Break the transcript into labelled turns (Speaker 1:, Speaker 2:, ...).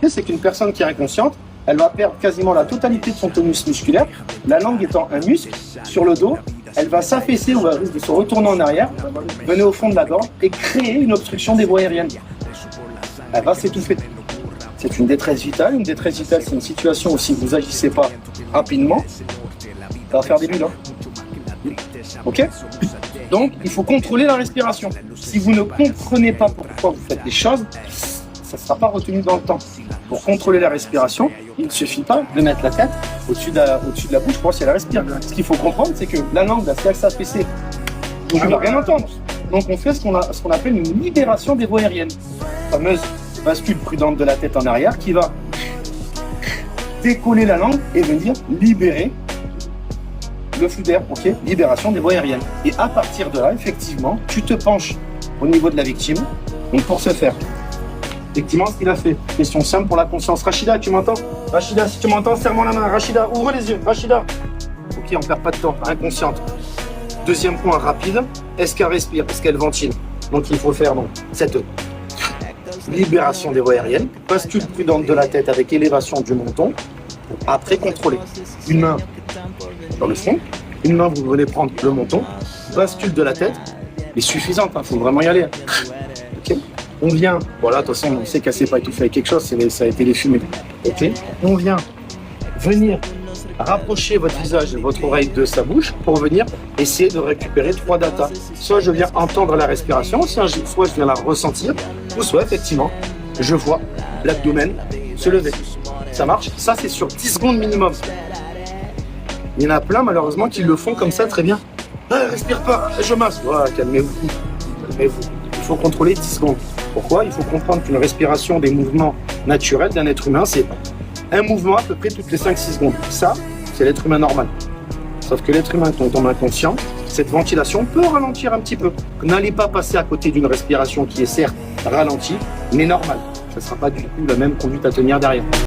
Speaker 1: C'est qu'une personne qui est inconsciente, elle va perdre quasiment la totalité de son tonus musculaire. La langue étant un muscle, sur le dos, elle va s'affaisser ou elle risque de se retourner en arrière, venir au fond de la gorge et créer une obstruction des voies aériennes. Elle va s'étouffer. C'est une détresse vitale. Une détresse vitale, c'est une situation où si vous n'agissez pas rapidement, ça va faire des bulles. Ok? Donc, il faut contrôler la respiration. Si vous ne comprenez pas pourquoi vous faites les choses, ça ne sera pas retenu dans le temps. Pour contrôler la respiration, il ne suffit pas de mettre la tête au-dessus de la bouche pour voir si elle respire. Ce qu'il faut comprendre, c'est que la langue va s'affaisser. Donc, on ne va rien entendre. Donc, on fait ce qu'on appelle une libération des voies aériennes. La fameuse bascule prudente de la tête en arrière qui va décoller la langue et venir libérer le flux d'air. Ok, libération des voies aériennes. Et à partir de là, effectivement, tu te penches au niveau de la victime. Donc, pour ce faire, effectivement, ce qu'il a fait. Question simple pour la conscience. Rachida, tu m'entends? Rachida, si tu m'entends, serre-moi la main. Rachida, ouvre les yeux. Rachida. Ok, on perd pas de temps. Inconsciente. Deuxième point rapide. Est-ce qu'elle respire? Est-ce qu'elle ventile? Donc, il faut faire donc cette libération des voies aériennes. Bascule prudente de la tête avec élévation du menton. Après, contrôler. Une main dans le front. Une main, vous venez prendre le menton. Bascule de la tête. est suffisante. Il faut vraiment y aller. Ok. On vient, voilà, de toute façon, on sait qu'elle ne s'est pas étouffée avec quelque chose, ça a été les fumées. Ok. On vient venir rapprocher votre visage et votre oreille de sa bouche pour venir essayer de récupérer 3 datas. Soit je viens entendre la respiration, soit je viens la ressentir, ou soit effectivement, je vois l'abdomen se lever. Ça marche. Ça, c'est sur 10 secondes minimum. Il y en a plein, malheureusement, qui le font comme ça très bien. Ah, respire pas, je masse. Voilà, calmez-vous. Calmez-vous. Il faut contrôler 10 secondes. Pourquoi? Il faut comprendre qu'une respiration des mouvements naturels d'un être humain, c'est un mouvement à peu près toutes les 5-6 secondes. Ça, c'est l'être humain normal. Sauf que l'être humain, quand on est inconscient, cette ventilation peut ralentir un petit peu. N'allez pas passer à côté d'une respiration qui est certes ralentie, mais normale. Ça ne sera pas du tout la même conduite à tenir derrière.